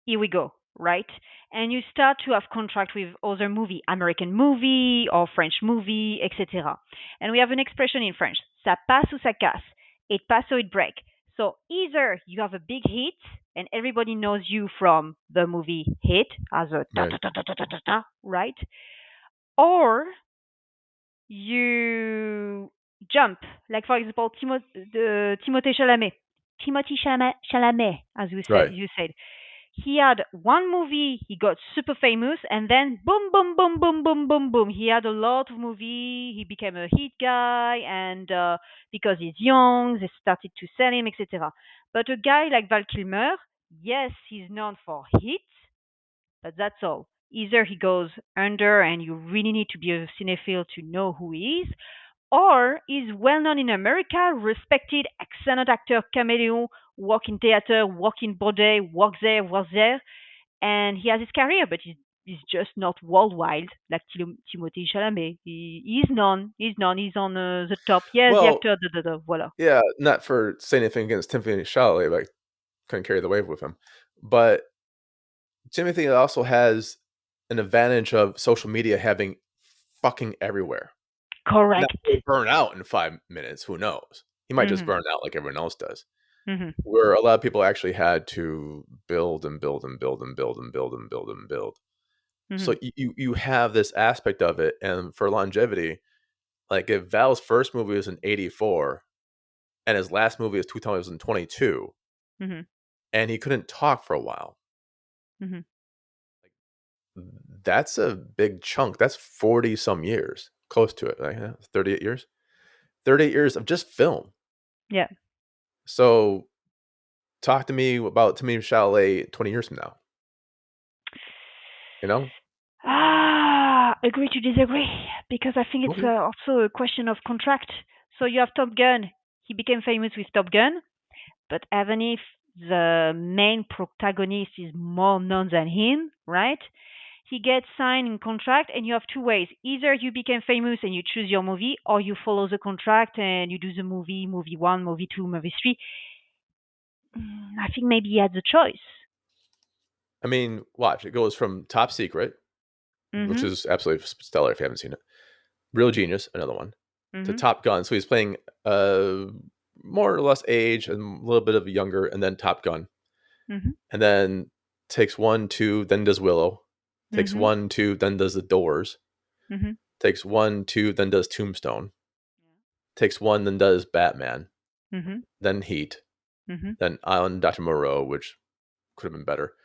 Here we go, right? And you start to have contract with other movie, American movie or French movie, etc. And we have an expression in French: ça passe ou ça casse. It passe or it break. So either you have a big hit and everybody knows you from the movie hit as a ta right, ta ta ta ta ta ta, ta, right? Or you jump, like for example, Timothée Chalamet. Chalamet, as right. you said, he had one movie, he got super famous, and then boom, boom, boom, boom, boom, boom, boom. He had a lot of movie. He became a hit guy, and because he's young, they started to sell him, etc. But a guy like Val Kilmer, yes, he's known for hits, but that's all. Either he goes under and you really need to be a cinephile to know who he is, or he's well known in America, respected, excellent actor, chameleon, work in theater, work in body, work there, and he has his career, but he's just not worldwide like Timothée Chalamet. He's on the top. Yes, the Well, actor, voila. yeah, not for saying anything against Timothy Chalamet, but I couldn't carry the wave with him. But Timothy also has an advantage of social media having fucking everywhere. Now, Correct. he'll burn out in 5 minutes. Who knows? He might just Mhm. burn out like everyone else does. Mhm. Where a lot of people actually had to build and build and build and build and build and build and build. So Mhm. you have this aspect of it, and for longevity, like if Val's first movie was in '84, and his last movie is 2022, Mhm. and he couldn't talk for a while. Mhm. That's a big chunk. That's 40 some years, close to it, right? 38 years. 38 years of just film. Yeah. So talk to me about Timmy Chalet 20 years from now, you know? Agree to disagree because I think it's Okay. also a question of contract. So you have Top Gun. He became famous with Top Gun, but even if the main protagonist is more known than him, right? He gets signed in contract, and you have two ways: either you become famous and you choose your movie, or you follow the contract and you do the movie, movie one, movie two, movie three. I think maybe he had the choice. I mean, watch. It goes from Top Secret, which Mhm. is absolutely stellar if you haven't seen it. Real Genius, another one, to Mhm. Top Gun. So he's playing uh more or less age and a little bit of younger, and then Top Gun. Mhm. And then takes one, two, then does Willow. Takes Mhm. one, two, then does The Doors. Mhm. Takes one, two, then does Tombstone. Takes one, then does Batman. Mhm. Then Heat. Mhm. Then Island Dr. Moreau, which could have been better.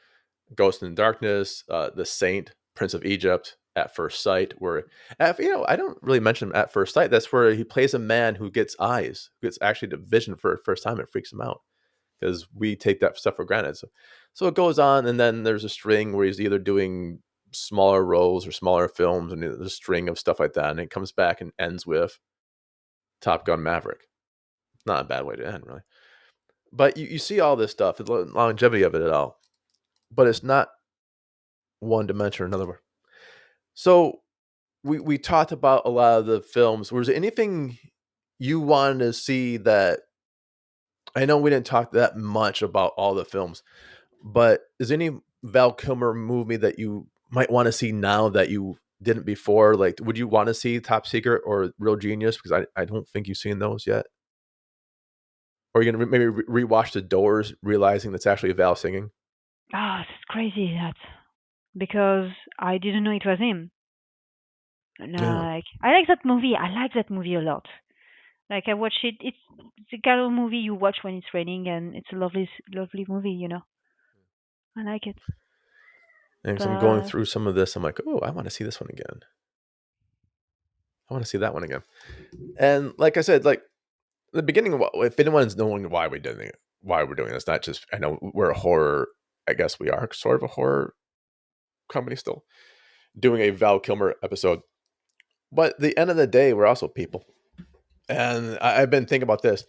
Ghost in the Darkness, The Saint, Prince of Egypt, At First Sight, where I don't really mention him at first sight. That's where he plays a man who gets eyes, who gets actually the vision for the first time. It freaks him out because we take that stuff for granted. So it goes on, and then there's a string where he's either doing smaller roles or smaller films, and there's a string of stuff like that, and it comes back and ends with Top Gun Maverick. Not a bad way to end, really. But you see all this stuff, the longevity of it all, but it's not one dimension or another. So we talked about a lot of the films. Was there anything you wanted to see that I know we didn't talk that much about all the films, but is any Val Kilmer movie that you might want to see now that you didn't before? Like, would you want to see Top Secret or Real Genius? Because I don't think you've seen those yet. Or you're gonna maybe rewatch The Doors, realizing that's actually Val singing. Oh, it's crazy that because I didn't know it was him. Yeah, Like I like that movie. I like that movie a lot. Like I watch it. It's the kind of movie you watch when it's raining, and it's a lovely, lovely movie. I like it. and as I'm going But through some of this, I'm like, oh, I want to see this one again. I want to see that one again. And like I said, like the beginning of if anyone's knowing why we did it, why we're doing this, not just I know we're a horror. I guess we are sort of a horror company still doing a Val Kilmer episode. But at the end of the day, we're also people. And I've been thinking about this.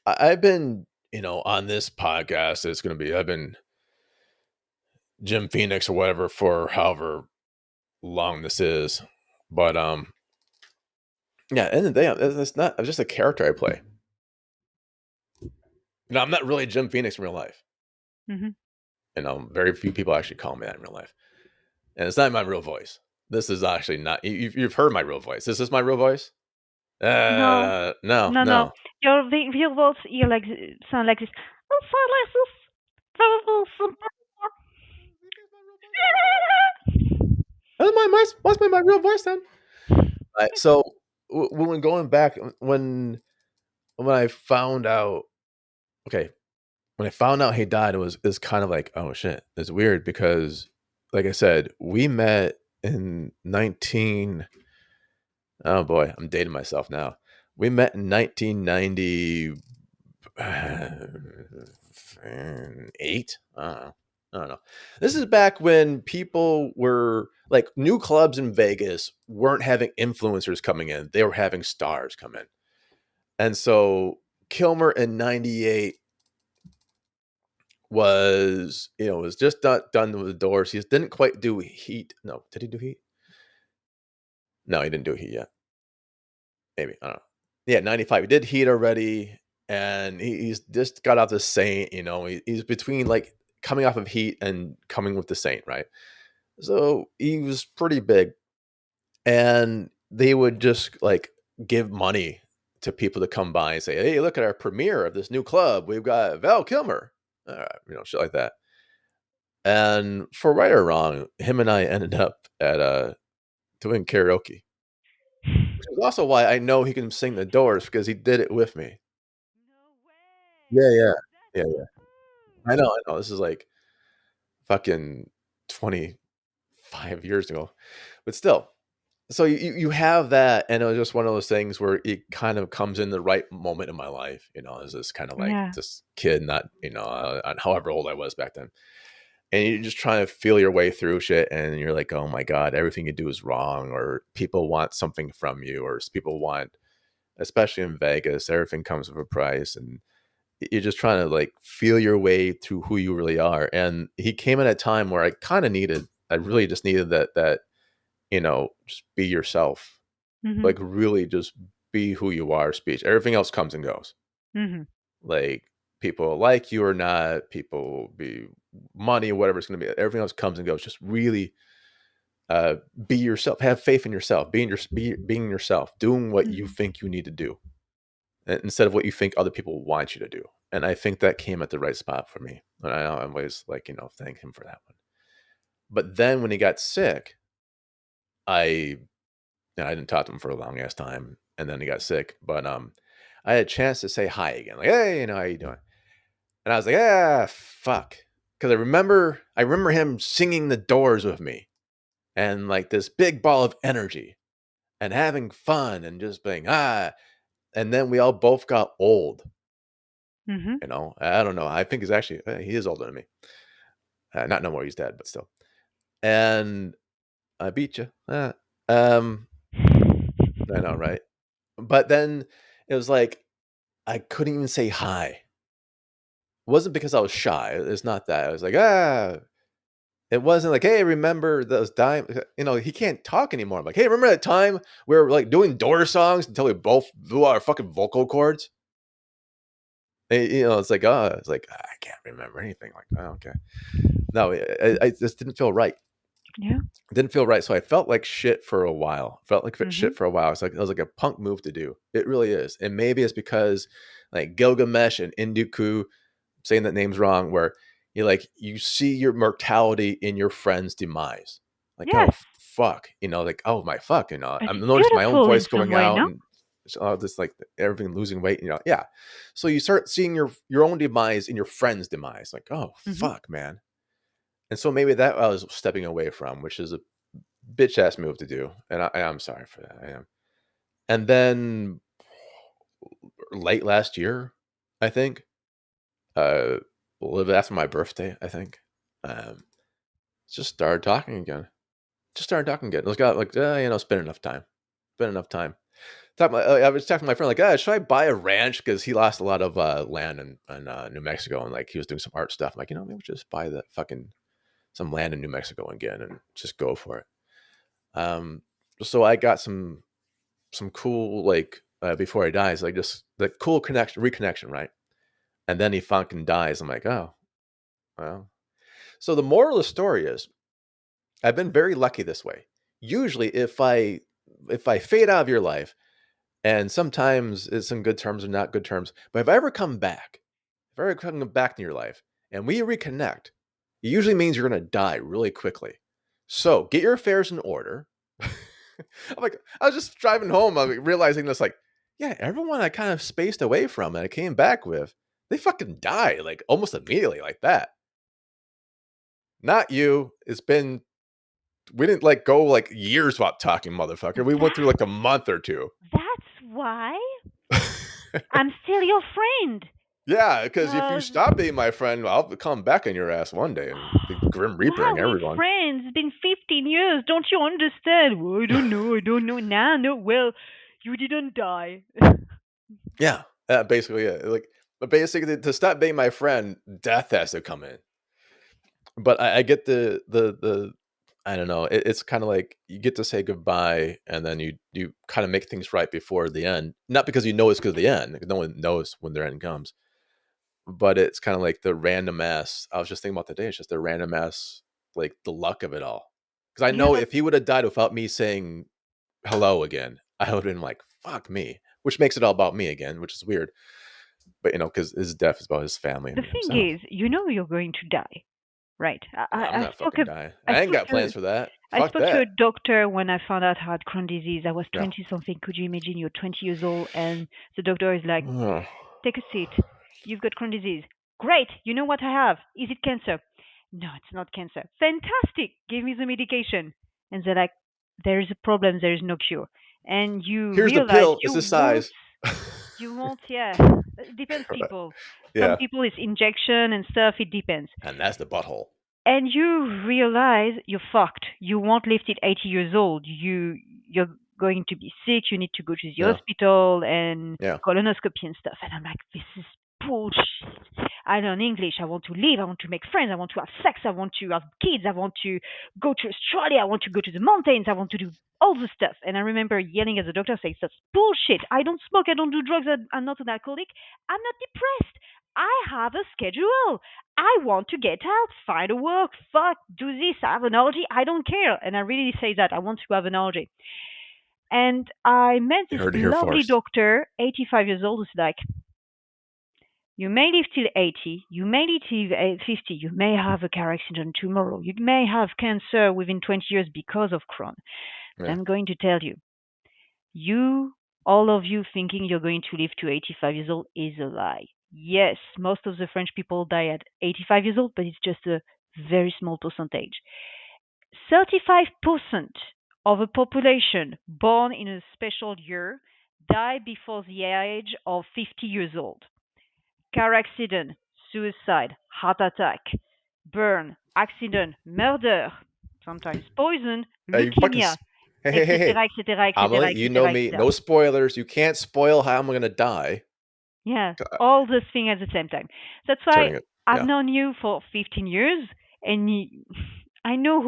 I've been, on this podcast, it's going to be, I've been Jim Phoenix or whatever for however long this is. But yeah, at the end of the day, it's not it's just a character I play. I'm not really Jim Phoenix in real life. hmm Very few people actually call me that in real life. And it's not my real voice. This is actually not, you've heard my real voice. Is this my real voice? no, No, no, no. no. Your voice you like sound like this. Oh, sound like this. What's my real voice then? Right. So when going back, when I found out, okay, when I found out he died, it was kind of like, oh shit, it's weird because, like I said, we met in 19. Oh boy, I'm dating myself now. We met in 1998. I don't know. This is back when people were like new clubs in Vegas weren't having influencers coming in; they were having stars come in. And so Kilmer in '98 was just done with the Doors. He didn't quite do Heat. No, did he do Heat? No, he didn't do Heat yet. Maybe I don't know. Yeah, '95. He did Heat already, and he's just got off the Saint. He's between like coming off of Heat and coming with the Saint, right? So he was pretty big, and they would just like give money to people to come by and say, "Hey, look at our premiere of this new club. We've got Val Kilmer," shit like that. And for right or wrong, him and I ended up at doing karaoke, which is also why I know he can sing The Doors because he did it with me. Yeah, yeah. Yeah, yeah. I know, this is, like, fucking 25 years ago, but still. So you have that, and it was just one of those things where it kind of comes in the right moment in my life, as this kinda, like, Yeah. this kid, not, however old I was back then, and you're just trying to feel your way through shit, and you're like, "Oh my god, everything you do is wrong," or people want something from you, or people want, especially in Vegas, everything comes with a price, and you're just trying to, like, feel your way through who you really are, and he came at a time where I really just needed that, just be yourself. Mhm. Like, really just be who you are speech. Everything else comes and goes. Mhm. Like, people like you or not, people be money, whatever it's gonna be, everything else comes and goes. Just really, uh, be yourself. Have faith in yourself. Being yourself, doing what you Mhm. think you need to do, instead of what you think other people want you to do. And I think that came at the right spot for me. And I always, like, thank him for that one. But then when he got sick, I I didn't talk to him for a long ass time, and then he got sick. But I had a chance to say hi again, like, "Hey, how you doing?" And I was like, "Ah, fuck," because I remember him singing the Doors with me, and like this big ball of energy, and having fun, and just being and then we all both got old. Mhm. I don't know. I think he's actually he is older than me. Not no more. He's dead, but still. And I beat you. Um, I know, right? But then it was like I couldn't even say hi. It wasn't because I was shy. It's not that. I was like, It wasn't like, hey, remember those time? He can't talk anymore. I'm like, hey, remember that time we were like doing door songs until we both blew our fucking vocal cords? It's like, it's like I can't remember anything. Like, oh, okay. No, I just didn't feel right. Yeah. It didn't feel right. So I felt like shit for a while. Felt like Mhm. shit for a while. It was like a punk move to do. It really is. And maybe it's because like Gilgamesh and Induku, saying that name's wrong, where you see your mortality in your friend's demise. Like, Yes. oh fuck, like, oh my fuck, But I'm it's noticing my own beautiful in voice some going way, out no? and all this, like everything losing weight, yeah. So you start seeing your own demise in your friend's demise, like, oh Mhm. fuck, man. And so maybe that I was stepping away from, which is a bitch ass move to do, and I'm sorry for that. I am. And then late last year, I think, a little bit after my birthday, I think, um, just started talking again. Just started talking again. It was got like, it's been enough time. Been enough time. I was talking to my friend like, should I buy a ranch? Because he lost a lot of land in New Mexico, and like he was doing some art stuff. I'm like, maybe just buy the fucking some land in New Mexico again and just go for it. Um, so I got some cool, like, before he dies, like just the cool reconnection, right? And then he fucking dies. I'm like, oh well. So the moral of the story is I've been very lucky this way. Usually, if I fade out of your life, and sometimes it's in good terms or not good terms, but if I ever come back in your life and we reconnect, it usually means you're gonna die really quickly. So get your affairs in order. I'm like, I was just driving home, I'm like, realizing this, like, yeah, everyone I kind of spaced away from and I came back with, they fucking died like almost immediately, like that. Not you. We didn't like go like years without talking, motherfucker. We went through That like a month or two. that's why I'm still your friend. Yeah, because if you Uh, stop being my friend, I'll come back on your ass one day and be grim why reapering are we everyone. friends? It's been 15 years. Don't you understand? Well, I don't know. I don't know. Nah, no. Well, you didn't die. Yeah, basically, yeah. Like, but basically, to stop being my friend, death has to come in. But I get the I don't know. It's kind of like you get to say goodbye, and then you kind of make things right before the end. Not because you know it's because of the end. No one knows when their end comes. But it's kind of like the random ass. I was just thinking about today. It's just the random ass, like the luck of it all. Because I Yeah, know but if he would have died without me saying hello again, I would have been like, "Fuck me," which makes it all about me again, which is weird. But because his death is about his family and the me thing himself. is, you know you're going to die, right? I'm not fucking dying. I ain't got plans for that. I Fuck spoke to a that. doctor when I found out I had Crohn disease. I was Yeah. 20 something. Could you imagine you're 20 years old and the doctor is like, Ugh. take a seat. You've got Crohn's disease. Great. You know what I have? Is it cancer? No, it's not cancer. Fantastic. Give me the medication. And they're like, there is a problem. There is no cure. And you Here's the realize pill. It's this size. you won't, yeah. It depends Right. people. Some Yeah, people it's injection and stuff. It depends. and that's the butthole. And you realize you're fucked. You won't live till 80 years old. You're going to be sick. You need to go to the Yeah, hospital and yeah. colonoscopy and stuff. And I'm like, this is bullshit. I learn English. I want to live. I want to make friends. I want to have sex. I want to have kids. I want to go to Australia. I want to go to the mountains. I want to do all the stuff. And I remember yelling at the doctor saying, that's bullshit. I don't smoke. I don't do drugs. I'm not an alcoholic. I'm not depressed. I have a schedule. I want to get out, find a work, fuck, do this, I have an allergy, I don't care. And I really say that, I want to have an allergy. And I met You this heard it here lovely first. doctor, 85 years old, who's like, you may live till 80, you may live till 50, you may have a car accident tomorrow, you may have cancer within 20 years because of Crohn. But Yeah. I'm going to tell you, you, all of you thinking you're going to live to 85 years old is a lie. Yes, most of the French people die at 85 years old, but it's just a very small percentage. 35% of the population born in a special year die before the age of 50 years old. Car accident, suicide, heart attack, burn, accident, murder, sometimes poison, Hey, you fucking. leukemia, Hey, hey, hey, hey. etc., etc., etc., Amelie, you know etc., me. etc. No spoilers. You can't spoil how I'm gonna die. Yeah, Uh, all those things at the same time. That's why Turning it. I've Yeah. known you for 15 years, and I know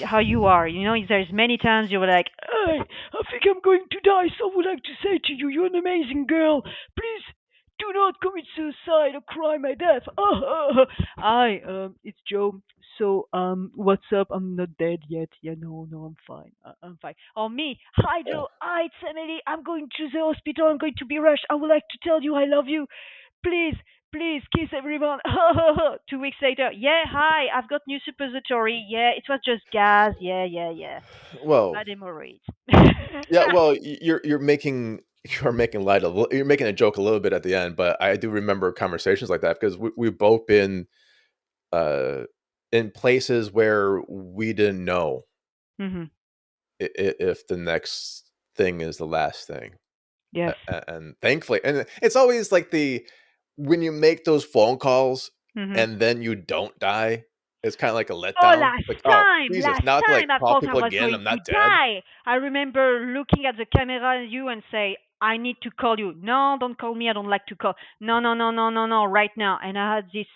how you are. You know, there's many times you were like, I think I'm going to die, so I would like to say to you, you're an amazing girl. Please do not commit suicide or cry my death. Hi, it's Joe. So, what's up? I'm not dead yet. Yeah, no, no, I'm fine. I'm fine. Or me. Hi, Yeah. Joe. Hi, it's Emily. I'm going to the hospital. I'm going to be rushed. I would like to tell you I love you. Please, please kiss everyone. 2 weeks later. Yeah, hi. I've got new suppository. Yeah, it was just gas. Yeah, yeah, yeah. Well, Bad hemorrhoids. yeah. Well, you're making you're making light of you're making a joke a little bit at the end, but I do remember conversations like that because we've both been uh in places where we didn't know hmm if the next thing is the last thing. Yes. And thankfully, and it's always like the when you make those phone calls hmm and then you don't die, it's kind of like a Oh, letdown. It's like, oh Jesus, last not to like time I call thought I people was again. going I'm to not dead. die. I remember looking at the camera at you and say, I need to call you. No, don't call me. I don't like to call. No, no, no, no, no, no, right now. And I had this,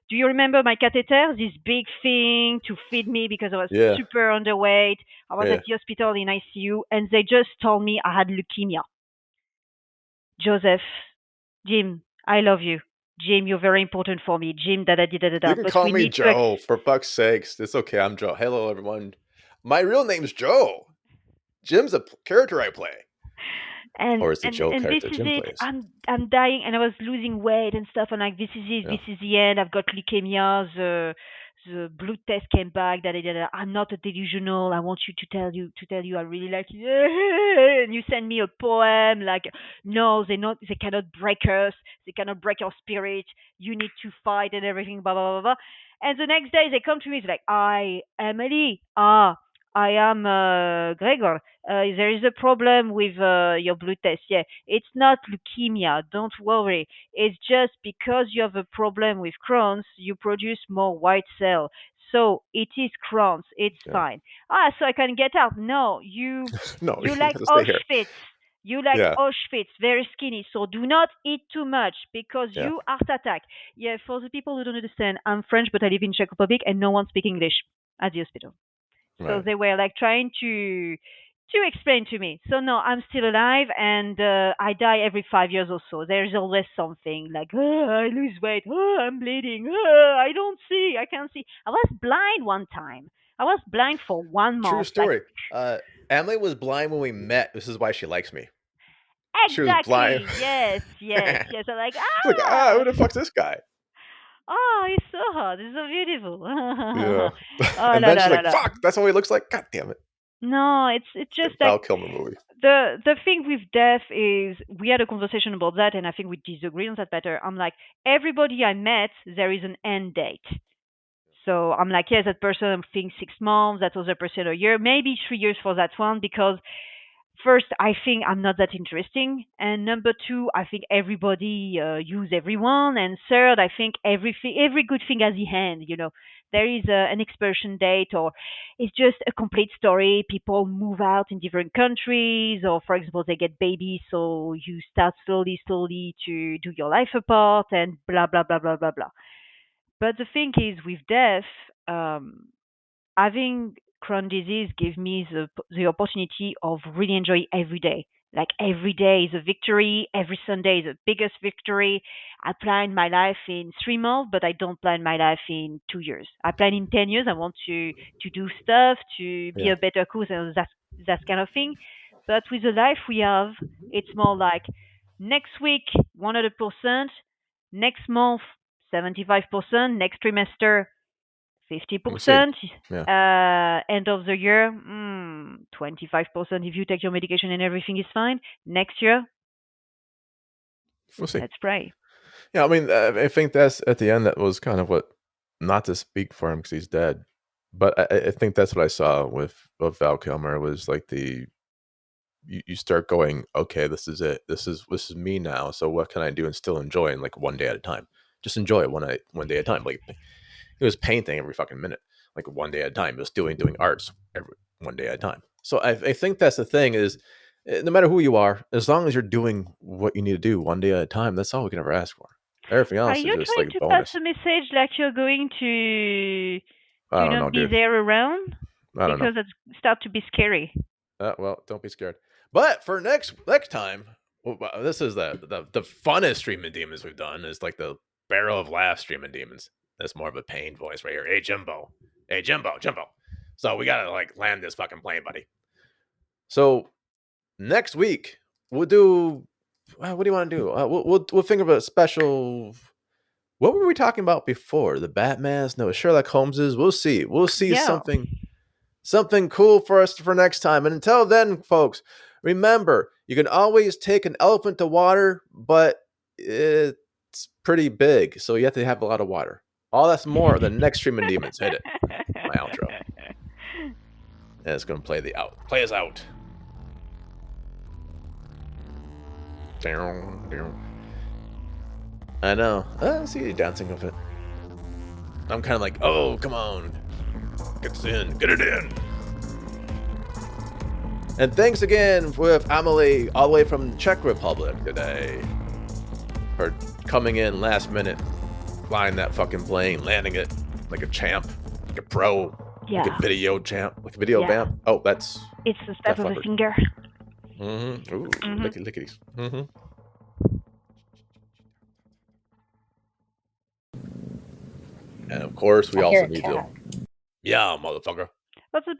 do you remember my catheter? This big thing to feed me because I was Yeah, super underweight. I was at yeah. the hospital in ICU and they just told me I had leukemia. Joseph, Jim, I love you. Jim, you're very important for me. Jim, da da da da da You da. can But call we me need to Joe for fuck's sakes. It's okay. I'm Joe. Hello, everyone. My real name's Joe. Jim's a character I play, and or is the and Joe and this character is Jim it. plays? I'm dying and I was losing weight and stuff and like this is it, Yeah, this is the end. I've got leukemia. The blood test came back, da da da da. I'm not a delusional. I want you to tell you I really like you. And you send me a poem like, no, they cannot break us, they cannot break our spirit, you need to fight and everything, blah blah blah blah. And the next day they come to me, it's like, I Emily, I am Gregor. There is a problem with your blood test. Yeah, it's not leukemia. Don't worry. It's just because you have a problem with Crohn's, you produce more white cell. So it is Crohn's. It's yeah. fine. So I can get out. No, No, you you like have to stay here. Auschwitz. You like Yeah, Auschwitz, very skinny. So do not eat too much because yeah. you heart attack. Yeah, for the people who don't understand, I'm French, but I live in Czech Republic, and no one speaks English at the hospital. So Right. they were like trying to explain to me. So no, I'm still alive, and I die every 5 years or so. There's always something like, I lose weight, I'm bleeding, I don't see, I can't see. I was blind one time. I was blind for one True month. Like story. Emily was blind when we met. This is why she likes me. She was blind. exactly, yes, yes, She's yes. I'm like, like, who the fuck's this guy? oh, he's so hot, he's so beautiful. Yeah. Oh And la then la she's la like, la. fuck, that's how he looks like. God damn it. No, it's It's just a like Val Kilmer movie. the thing with death is we had a conversation about that, and I think we disagree on that better. I'm like, everybody I met, there is an end date. So I'm like, yes, that person thinks 6 months, that other person a year, maybe 3 years for that one, because first, I think I'm not that interesting, and number two, I think everybody use everyone, and third, I think every good thing has the end. There is an expiration date, or it's just a complete story. People move out in different countries, or for example, they get babies, so you start slowly, slowly to do your life apart, and blah blah blah blah blah blah. But the thing is, with death, having Crohn disease gives me the opportunity of really enjoy every day. Like every day is a victory. Every Sunday is the biggest victory. I plan my life in 3 months, but I don't plan my life in 2 years. I plan in 10 years. I want to do stuff, to be Yeah. a better cook, and that kind of thing. But with the life we have, it's more like next week 100%, next month 75%, next trimester You see. 50%. Yeah. End of the year, 25%. If you take your medication and everything is fine. Next year, We'll see. let's pray. Yeah, I mean, I think that's at the end. That was kind of what, not to speak for him because he's dead, but I think that's what I saw with Val Kilmer was like you start going, okay, this is it. This is me now. So what can I do and still enjoy, and like one day at a time. Just enjoy it one day at a time. Like he was painting every fucking minute, like one day at a time. He was doing arts every one day at a time. So I think that's the thing is, no matter who you are, as long as you're doing what you need to do one day at a time, that's all we can ever ask for. Everything Are else is you just trying like a to pass bonus. a message like you're going I to don't know, not be dude. there around? I don't know. Because it start to be scary. Well, don't be scared. But for next time, this is the funnest streaming demons we've done. Is like the barrel of laughs streaming demons. That's more of a pain voice right here. Hey Jimbo, hey Jimbo, Jimbo. So we gotta like land this fucking plane, buddy. So next week we'll do. What do you want to do? We'll think of a special. What were we talking about before? The Batman's? No, Sherlock Holmes's. We'll see. We'll see Yeah. something cool for us for next time. And until then, folks, remember you can always take an elephant to water, but it's pretty big, so you have to have a lot of water. All that's more the next streaming demons. Hit it. My outro. And it's gonna play us out. I know. I see you dancing with it. I'm kind of like, oh, come on, get this in, get it in. And thanks again with Amelie, all the way from Czech Republic today, for coming in last minute, flying that fucking plane, landing it like a champ, like a pro, like a Yeah. video champ, like a video Yeah. vamp. Oh, that's It's the step Def of a Leppard. finger. Ooh, Hmm. licky lickities. And of course, we I hear also a need to. cat. Yeah, motherfucker. What's the